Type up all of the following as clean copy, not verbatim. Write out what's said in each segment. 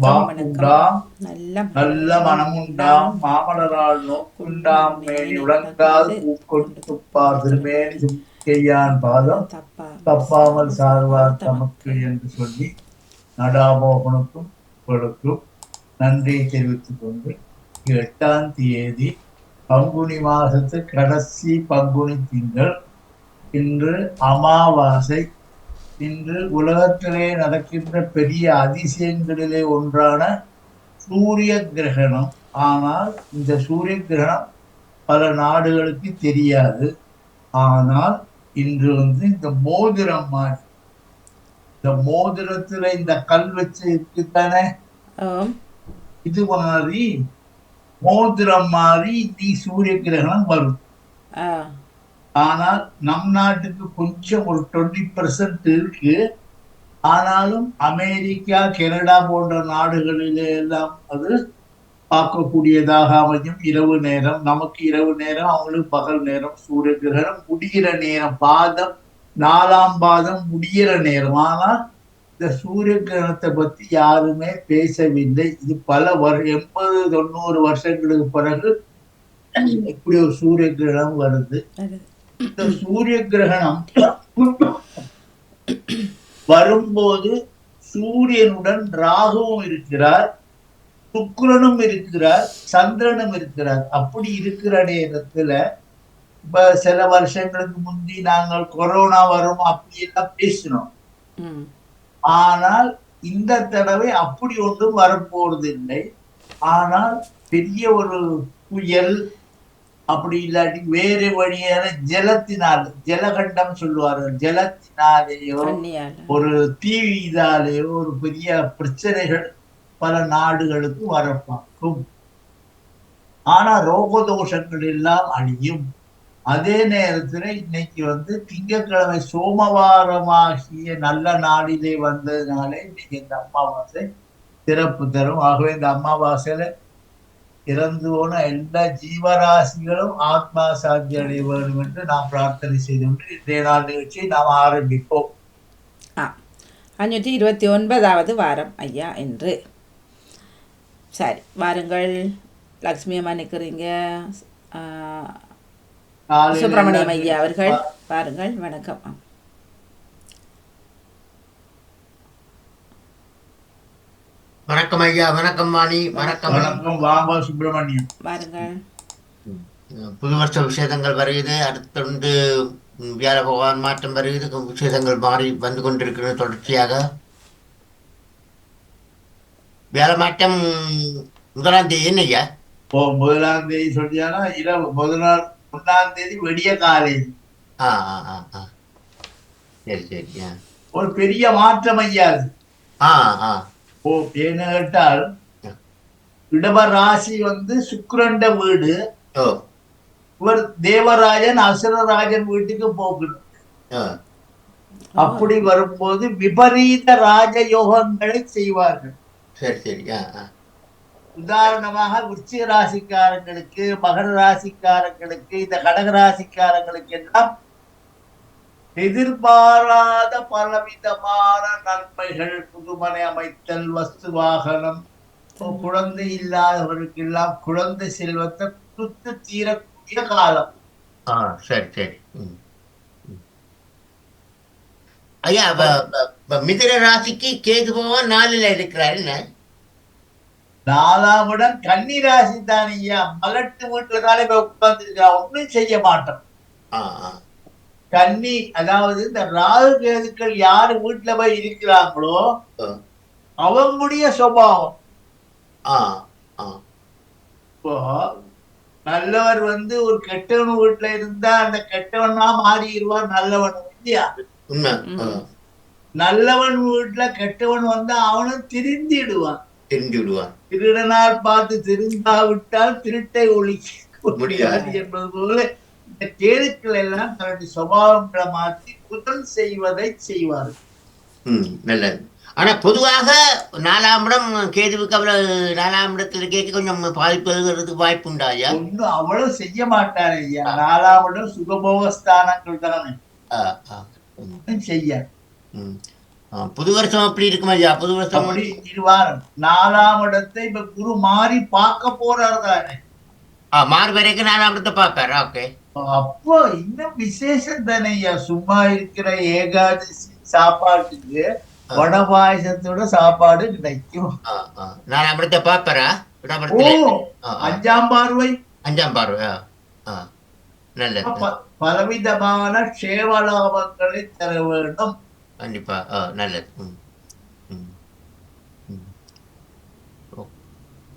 வாக்குண்டாம் நல்ல நல்ல மனமுண்டாம் மாமலரால் நோக்குண்டாம் மேனி உலங்கால் பூக்கொண்டு துப்பார் திருமேனி செய்யான் பாதம் தப்பாமல் சார்வார் தமக்கு என்று சொல்லி நடாமோகனுக்கும் உங்களுக்கும் நன்றியை தெரிவித்துக் கொண்டு 8ஆம் தேதி பங்குனி மாசத்து கடைசி பங்குனி திங்கள். இன்று அமாவாசை. இன்று உலகத்திலே நடக்கின்ற பெரிய அதிசயங்களிலே ஒன்றான சூரிய கிரகணம். ஆனால் இந்த சூரிய கிரகணம் பல நாடுகளுக்கு தெரியாது. ஆனால் இன்று இந்த மோதிரம் மாதிரி, இந்த மோதிரத்துல இந்த கல் வச்சு இருக்குத்தானே, இது மாதிரி மோதிரம் மாதிரி நீ சூரிய கிரகணம் வரும். ஆனால் நம் நாட்டுக்கு கொஞ்சம் ஒரு 20% இருக்கு. ஆனாலும் அமெரிக்கா, கனடா போன்ற நாடுகளிலே எல்லாம் அது பார்க்கக்கூடியதாக அமையும். இரவு நேரம், நமக்கு இரவு நேரம், அவங்களுக்கு பகல் நேரம். சூரிய கிரகணம் முடிகிற நேரம் பாதம் 4ஆம் பாதம் முடிகிற நேரம். ஆனால் இந்த சூரிய கிரகணத்தை பத்தி யாருமே பேசவில்லை. இது பல 80-90 வருஷங்களுக்கு பிறகு இப்படி ஒரு சூரிய கிரகணம் வருது. இந்த சூரிய கிரகணம் வரும்போது சூரியனுடன் ராகுவும் இருக்கிறார், சுக்கிரனும் இருக்கிறார், சந்திரனும் இருக்கிறார். அப்படி இருக்கிற நேரத்துல இப்ப சில வருஷங்களுக்கு முந்தி நாங்கள் கொரோனா வரும் அப்படி எல்லாம் பேசினோம். ஆனால் இந்த தடவை அப்படி ஒன்றும் வரப்போறது இல்லை. ஆனால் பெரிய ஒரு புயல் அப்படி இல்லாட்டி வேறு வழியான ஜலத்தினால், ஜலகண்டம் சொல்லுவார்கள், ஜலத்தினாலேயோ ஒரு தீவிதாலேயோ ஒரு பெரிய பிரச்சனைகள் பல நாடுகளுக்கு வரப்பாக்கும். ஆனா ரோகதோஷங்கள் எல்லாம் அழியும். அதே நேரத்துல இன்னைக்கு திங்கட்கிழமை சோமவாரமாகிய நல்ல நாளிலே வந்ததுனாலே இன்னைக்கு இந்த அமாவாசை சிறப்பு தரும். ஆகவே இந்த அமாவாசையில இறந்து போன எல்லா ஜீவராசிகளும் ஆத்மா சாந்தி அடைய வேண்டும் என்று நாம் பிரார்த்தனை செய்து கொண்டு இன்றைய நாள் நிகழ்ச்சியை நாம் ஆரம்பிப்போம். 529வது வாரம் ஐயா என்று. சரி, வாருங்கள். லக்ஷ்மி அம்மா நிற்கிறீங்க, சுப்பிரமணியம் ஐயா அவர்கள் வாருங்கள். வணக்கம். வணக்கம் ஐயா. வணக்கம் வாணி. வணக்கம். வணக்கம். வாங்க சுப்பிரமணியம், வாருங்கள். புது வருஷ விசேஷங்கள் வருகிறது. அடுத்தொன்று வியாழ பகவான் மாற்றம் வருகிறது. விசேஷங்கள் மாறி வந்து கொண்டிருக்கிறது தொடர்ச்சியாக. வியாழ மாற்றம் 1ஆம் தேதி என்ன ஐயா? 1ஆம் தேதி சொல்லியானா இரவு 1ஆம் தேதி வெடிய காலை. சரி சரி. ஒரு பெரிய மாற்றம் ஐயா. ஏன்னு கேட்டால் இடப ராசி சுக்கிரண்ட வீடு. இவர் தேவராஜன் அசுரராஜன் வீட்டுக்கு போகணும். அப்படி வரும்போது விபரீத ராஜயோகங்களை செய்வார்கள். சரி சரி. உதாரணமாக விருச்சிக ராசிக்காரங்களுக்கு, மகர ராசிக்காரங்களுக்கு, இந்த கடக ராசிக்காரங்களுக்கு எல்லாம் எதிர்பாராத பலவிதமான நன்மைகள், புதுமனை அமைத்தல், வஸ்து வாகனம், குழந்தை இல்லாதவர்களுக்கு எல்லாம் குழந்தை செல்வத்தை கொடுத்து தீரக்கூடிய காலம். சரி சரி. ஐயா, மிதுன ராசிக்கு கேது பகவான் 4ல் இருக்கிறார். 4ஆம் இடம் கன்னி ராசி தான் ஐயா. மலட்டு வீட்டுலதானே உட்கார்ந்து இருக்கிறா, ஒன்னும் செய்ய மாட்டோம். கன்னி, அதாவது இந்த ராகு கேதுக்கள் யாரு வீட்டுல போய் இருக்கிறாங்களோ அவங்களுடைய சுபாவம். இப்போ நல்லவர் ஒரு கெட்டவன் வீட்டுல இருந்தா அந்த கெட்டவனா மாறிடுவார் நல்லவன் இல்லையா? நல்லவன் வீட்டுல கெட்டவன் அவனும் திருந்திடுவான். திருடனால் பார்த்து திருந்தாவிட்டால் திருட்டை ஒழிக்க முடியாது என்பது போல இந்த கேதுக்கள் எல்லாம் தன்னுடைய சுபாவங்களை மாற்றி புதன் செய்வதை செய்வார்கள். நல்லது. ஆனா பொதுவாக 4ஆம் இடம் கேதுவுக்கு அவ்வளவு 4ஆம் இடத்துல கேட்க கொஞ்சம் பாதிப்பு எழுதுறதுக்கு வாய்ப்பு உண்டாயா? ஒன்னும் அவ்வளவு செய்ய மாட்டார் ஐயா. 4ஆம் இடம் சுகபோகஸ்தானங்கள் தானே செய்ய. புது வருஷம் அப்படி இருக்கும் ஐயா. புது வருஷம் அப்படி இருவாரம் 4ஆம் இடத்தை இப்ப குரு மாறி பார்க்க போறாரு தானே. மாறு வரைக்கும் 4ஆம் இடத்தை பார்ப்பாரு. ஓகே. அப்போ இன்னும் விசேஷம் தானே ஐயா. சும்மா இருக்கிற ஏகாதசி சாப்பாட்டுக்கு வட பாயசத்தோட சாப்பாடு கிடைக்கும். 4ஆம் இடத்தை பார்ப்பாரா? ஓ, இடப்படத்துல 5ஆம் பார்வை. 5ஆம் பார்வை. நல்லது. பலவிதமான சேவலாபங்களை தர வேண்டும். கண்டிப்பா. நல்லது.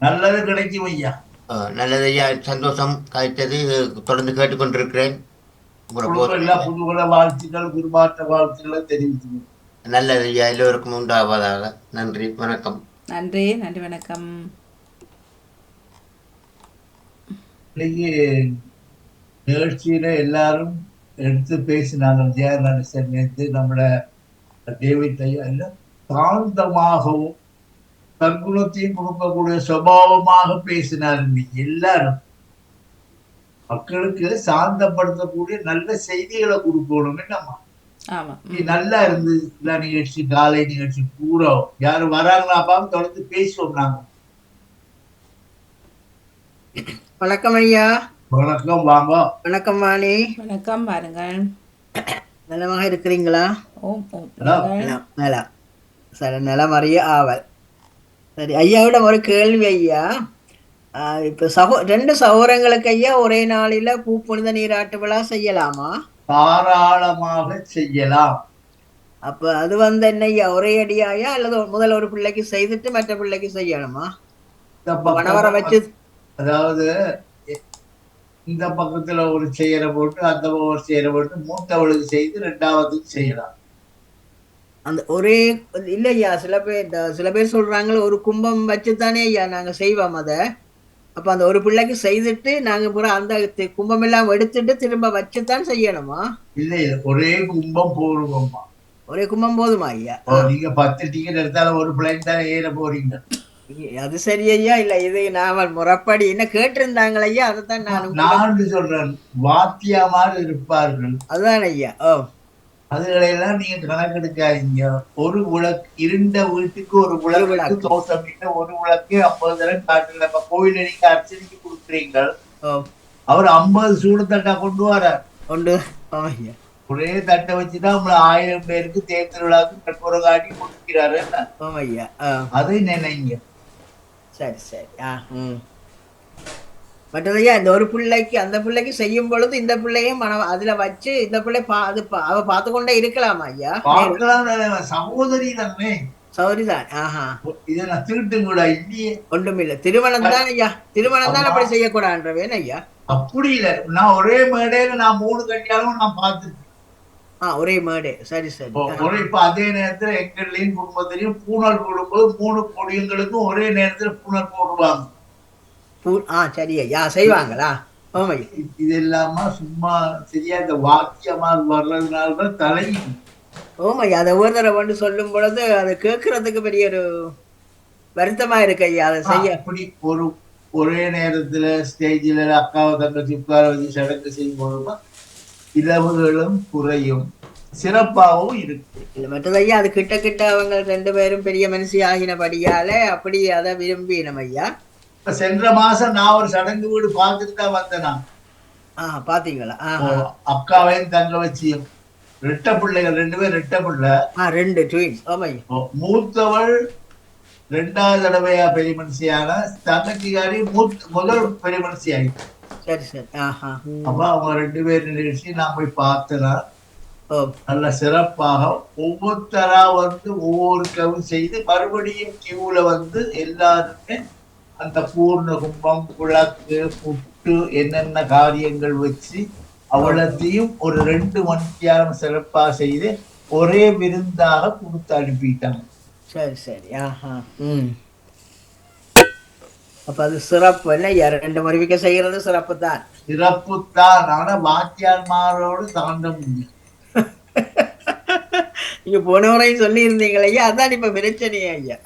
நல்லது கிடைக்கும் ஐயா. நல்லது ஐயா. சந்தோஷம் காய்ச்சது. தொடர்ந்து கேட்டுக்கொண்டிருக்கிறேன். புதுகுல வாழ்த்துக்கள், குருமாற்ற வாழ்த்துக்களை தெரிவித்துக்கிறேன். நல்லது ஐயா. எல்லோருக்கும் உண்டாவதாக. நன்றி, வணக்கம். நன்றி, நன்றி, வணக்கம். இன்னைக்கு நிகழ்ச்சியில எல்லாரும் எடுத்து பேசினாங்க. ஜெயநடேசன் நேற்று நம்மள டேவிட் ஐயா எல்லாம் சாந்தமாகவும் தற்குணத்தையும் கொடுக்கக்கூடிய சுபாவமாக பேசினார். எல்லாரும் மக்களுக்கு சாந்தப்படுத்தக்கூடிய நல்ல செய்திகளை கொடுக்கணும். என்னம்மா நல்லா இருந்து எல்லா நிகழ்ச்சி, காலை நிகழ்ச்சி பூரா யாரும் வராங்களாப்பா தொடர்ந்து பேசுவோம் நாங்க. வணக்கம் ஐயா. வணக்கம், வாங்க. வணக்கம் வாணி. வணக்கம், பாருங்கள். நலமாக இருக்கிறீங்களா? நல்லா. சரி, நலம் அறிய ஆவல். சரி, ஐயாவிடம் ஒரு கேள்வி ஐயா. இப்ப 2 சகோதரங்களுக்கு ஐயா ஒரே நாளில பூ புனித நீராட்டு விழா செய்யலாமா? தாராளமாக செய்யலாம். அப்ப அது என்ன ஐயா, ஒரே அடியாயா அல்லது முதல் ஒரு பிள்ளைக்கு செய்துட்டு மற்ற பிள்ளைக்கு செய்யணுமா? கணவரை வச்சு, அதாவது இந்த பக்கத்துல ஒரு செயலை போட்டு அந்த ஒரு செயலை போட்டு மூத்தவளுக்கு செய்து 2ஆவதுக்கு செய்யலாம். அந்த ஒரே இல்லையா, சில பேர் சொல்றாங்களே ஒரு கும்பம் வச்சுத்தானே ஐயா நாங்க செய்வோம் அத. அப்ப அந்த ஒரு பிள்ளைக்கு செய்துட்டு நாங்க பூரா அந்த கும்பம் எல்லாம் எடுத்துட்டு திரும்ப வச்சுதான் செய்யணுமா? இல்ல, ஒரே கும்பம் போடுவோம்மா. ஒரே கும்பம் போதுமா ஐயா? நீங்க 10 டிக்கெட் எடுத்தாலும் ஒரு பிள்ளைக்கு தானே ஏற போறீங்க. அது சரி ஐயா. இல்ல, இது நான் முறைப்படி என்ன கேட்டிருந்தாங்கள ஐயா, அதைத்தான் நான் சொல்றேன். வாத்தியமாக இருப்பார்கள். அதுதான் ஐயா. அதுகளெல்லாம் நீங்க கணக்கெடுக்காதீங்க. ஒரு விளக்கு, இருண்ட வீட்டுக்கு ஒரு விளக்கு தோட்டம், ஒரு விளக்கு 50 தரம் காட்டுல. இப்ப கோயில நீங்க அர்ச்சனைக்கு கொடுக்குறீங்க, அவர் 50 சூடு தட்டா கொண்டு வரார். ஒரே தட்டை வச்சுதான் உங்களை 1000 பேருக்கு தேர்தல் விழாக்கு கற்பூர காட்டி கொடுக்கிறாரு. அதை நினைங்க. சரி சரி. மற்றதையா இந்த ஒரு பிள்ளைக்கு அந்த பிள்ளைக்கு செய்யும் பொழுது இந்த பிள்ளையும் அதுல வச்சு இந்த பிள்ளை அவ பார்த்து கொண்டே இருக்கலாமா ஐயா? சகோதரி தானே. சௌரிதான். இதை நான் திருட்டு கூட இல்லையே. ஒன்றும் இல்லை. திருமணம் தான் ஐயா. திருமணம் தான் அப்படி செய்யக்கூடாதுன்றவேன் ஐயா. அப்படி இல்லை. நான் ஒரே மேடையில நான் 3 கல்யாணம் நான் பார்த்துருக்கேன். ஒரே மேடை. சரி சரி. இப்ப அதே நேரத்துல எங்களையும் குடும்பத்திலையும் பூனல் போடும்போது 3 பொடியங்களுக்கும் ஒரே நேரத்துல பூனல் போடுவாங்க. சரி ஐயா, செய்வாங்களா? இது இல்லாம சும்மா சரியா இந்த வாக்கியமா வர்றதுனாலதான் தலையும். ஓமையா, அதை ஒரு தடவை வந்து சொல்லும் பொழுது அதை கேட்கறதுக்கு பெரிய ஒரு வருத்தமா இருக்கு ஐயா. அதை செய்ய அப்படி ஒரே நேரத்துல ஸ்டேஜில அக்காவை தங்கச்சி உட்கார வச்சு சடங்கு செய்யும் போதுமா இலவுகளும் குறையும், சிறப்பாகவும் இருக்கு. மற்றது ஐயா, அது கிட்ட கிட்ட அவங்க 2 பேரும் பெரிய மனுஷி ஆகினபடியால அப்படி அதை விரும்பி நம்ம ஐயா. சென்ற மாசம் நான் ஒரு சடங்கு வீடு பார்த்துட்டு தான் வந்தேன். பாத்தீங்களா? அக்காவையும் தங்க வச்சியும் 2 பிள்ளைகள், 2 பேர் 2 பிள்ளை, 2 ட்வின்ஸ். மூத்தவள் 2வது தடவையா பெரிய மனுஷியான, தங்கச்சிக்காரி முதல் பெரிய மனுஷி ஆகிட்டு. சரி சரி. அப்ப அவங்க 2 பேர் நிகழ்ச்சி நான் போய் பார்த்தேன்னா நல்ல சிறப்பாக ஒவ்வொருத்தரா வந்து ஒவ்வொரு கவு செய்து மறுபடியும் கியூல வந்து எல்லாருமே அந்த பூர்ண கும்பம், குழக்கு, புட்டு என்னென்ன காரியங்கள் வச்சு அவ்வளத்தையும் ஒரு 2 மணித்தியாலம் சிறப்பா செய்து ஒரே விருந்தாக கொடுத்து அனுப்பிட்டாங்க. சரி சரி. அப்ப அது சிறப்பு என்ன? 2 மறுவிக்க செய்யறது சிறப்பு தான். சிறப்பு தான். ஆனா வாத்தியார்மாரோடு தாண்ட முடியும். நீங்க போன முறையும் சொல்லி இருந்தீங்களையா, அதான் இப்ப பிரச்சனையா ஐயா.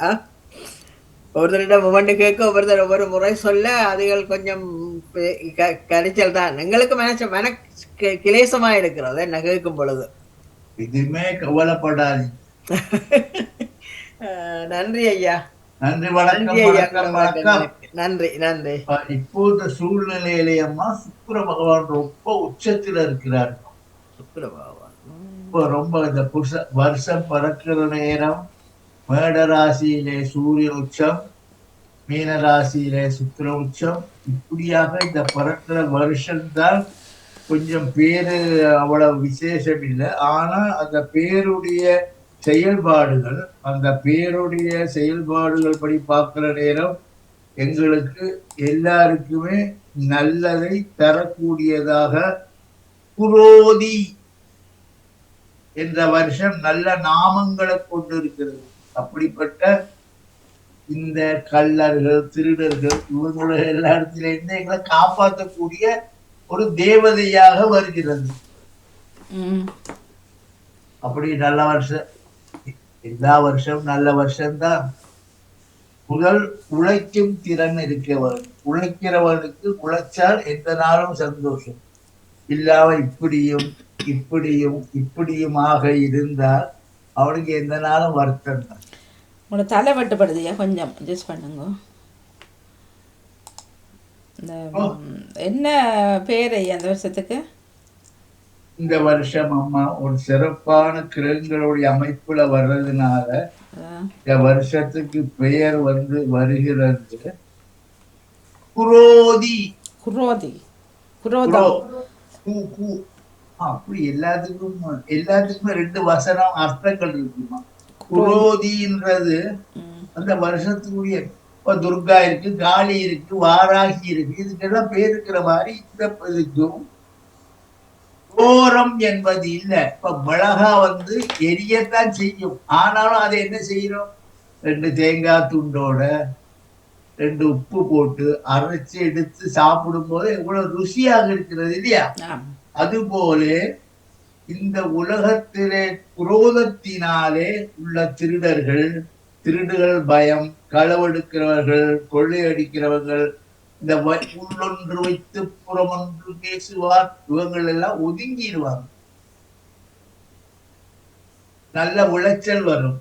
ஒருத்தரிடம் ஒவ்வொன்று கேட்க ஒவ்வொருத்தர் ஒவ்வொரு முறை சொல்ல அதுகள் கொஞ்சம் கரைச்சல் தான். எங்களுக்கு கிளேசமா இருக்கிறது என்ன கேட்கும் பொழுது. இதுமே கவலைப்படாது. நன்றி ஐயா. நன்றி, நன்றி வணக்கம், ஐயா வணக்கம், வணக்கம். விளக்கங்களுக்கு. நன்றி நன்றி. இப்போது சூழ்நிலையிலே அம்மா சுக்கிர பகவான் ரொம்ப உச்சத்துல இருக்கிறார். சுக்கிரபாவா. இப்போ ரொம்ப இந்த வருஷம் பிறக்கிற நேரம் மேட ராசியிலே சூரியன் உச்சம், மீன ராசியிலே சுக்கிர உச்சம், இப்படியாக இந்த பிறக்கிற வருஷம்தான் கொஞ்சம் பேரு அவ்வளவு விசேஷம் இல்லை. ஆனா அந்த பேருடைய செயல்பாடுகள், அந்த பேருடைய செயல்பாடுகள் படி பார்க்கிற நேரம் எங்களுக்கு எல்லாருக்குமே நல்லதை தரக்கூடியதாக குரோதி என்ற வருஷம் நல்ல நாமங்களை கொண்டிருக்கிறது. அப்படிப்பட்ட இந்த கள்ளர்கள், திருடர்கள், இவங்களை எல்லா இடத்துல இருந்து எங்களை காப்பாற்றக்கூடிய ஒரு தேவதையாக வருகிறது. அப்படி நல்ல வருஷம், எல்லா வருஷம் நல்ல வருஷம்தான். முதல் உழைக்கும் திறன் இருக்கவன், உழைக்கிறவனுக்கு உழைச்சால் எந்த நாளும் சந்தோஷம் இல்லாம இப்படியும் இப்படியும் இப்படியுமாக இருந்தால் அவனுக்கு எந்த நாளும் வருத்தம் தான். உங்களோட தலை வெட்டுப்படுதுயா, கொஞ்சம் அட்ஜஸ்ட் பண்ணுங்க. இந்த என்ன பேர் ஐயா அந்த வருஷத்துக்கு? இந்த வருஷம் அம்மா ஒரு சிறப்பான கிரகங்களுடைய அமைப்புல வர்றதுனால இந்த வருஷத்துக்கு பெயர் வருகிறது குரோதி. குரோதி, குரோதம். அப்படி எல்லாத்துக்குமே ரெண்டு வசனம் அர்த்தங்கள் இருக்குமா. குரோதின்றது அந்த வருஷத்துக்குரிய, இப்ப துர்கா இருக்கு, காளி இருக்கு, வாராகி இருக்கு, இதுக்கெல்லாம் பேர் இருக்கிற மாதிரி இந்த இதுக்கும் கோரம் என்பது இல்லை. இப்ப மிளகா எரியத்தான் செய்யும், ஆனாலும் அதை என்ன செய்யறோம், 2 தேங்காய் துண்டோட 2 உப்பு போட்டு அரைச்சு எடுத்து சாப்பிடும் போது எவ்வளவு ருசியாக இருக்கிறது இல்லையா. அதுபோல இந்த உலகத்திலே குரோதத்தினாலே உள்ள திருடுகள் பயம், களவெடுக்கிறவர்கள், கொள்ளையடிக்கிறவர்கள், இந்த உள்ளொன்று வைத்து புறமொன்று பேசுவார், இவங்கள் எல்லாம் ஒதுங்கிடுவாங்க. நல்ல விளைச்சல் வரும்,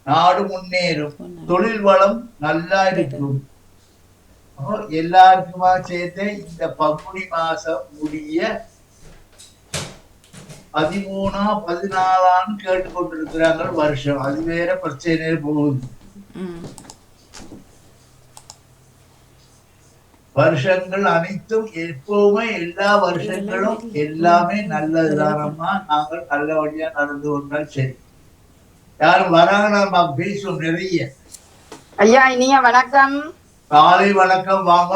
நாடு முன்னேறும், தொழில் வளம் நல்லா இருக்கும். எல்லாருக்குமா சேர்த்து இந்த பங்குனி மாசம் முடிய 13 14 கேட்டுக்கொண்டிருக்கிறாங்க வருஷம். அது வேற பிரச்சனை போகுது. வருஷங்கள் அனைத்தும் எப்பவுமே எல்லா வருஷங்களும் எல்லாமே நல்லதுதானம்மா. நாங்கள் நல்லபடியா நடந்து கொண்டால் சரி. யாரும் வராங்க, நம்ம பேசுவோம் நிறைய. ஐயா இனிய வணக்கம். காலை வணக்கம், வாங்க.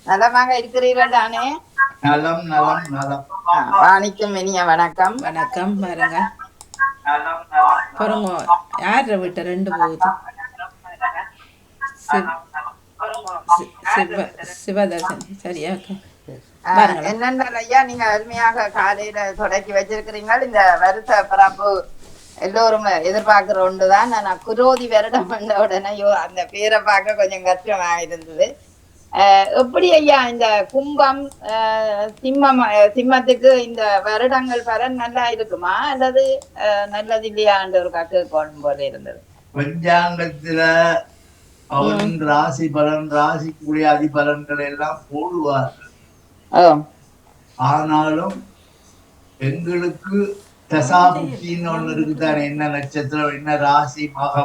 நலமாக இருக்கிறீர்கள் தானே? நலம் நலம் நலம். வாணிக்கும் இனிய வணக்கம். வணக்கம். பாருங்க பாருங்க, யார விட்ட 2 போகுது. சிவதர்சன், சரியா? என்னென்றால் ஐயா, நீங்க அருமையாக காலையில தொடக்கி வச்சிருக்கிறீங்க. இந்த வருஷ பிறப்பு எல்லோரும் எதிர்பார்க்கிற ஒன்றுதான். ஆனா குரோதி வருடம் வந்த உடனே அந்த பேரை பார்க்க கொஞ்சம் கஷ்டமாக இருந்தது. எப்படி ஐயா இந்த கும்பம் சிம்மத்துக்கு இந்த வருடங்கள் பலன் நல்லா இருக்குமா அல்லது நல்லது இல்லையான்ற ஒரு கேட்கணும் போல இருந்தது. பஞ்சாங்கத்துல அவன் ராசி பலன், ராசிக்குரிய அதிபலன்கள் எல்லாம் போடுவார்கள். ஆனாலும் எங்களுக்கு தசாபுத்தின்னு ஒண்ணு இருக்குதானே, என்ன நட்சத்திரம், என்ன ராசி, மகம்,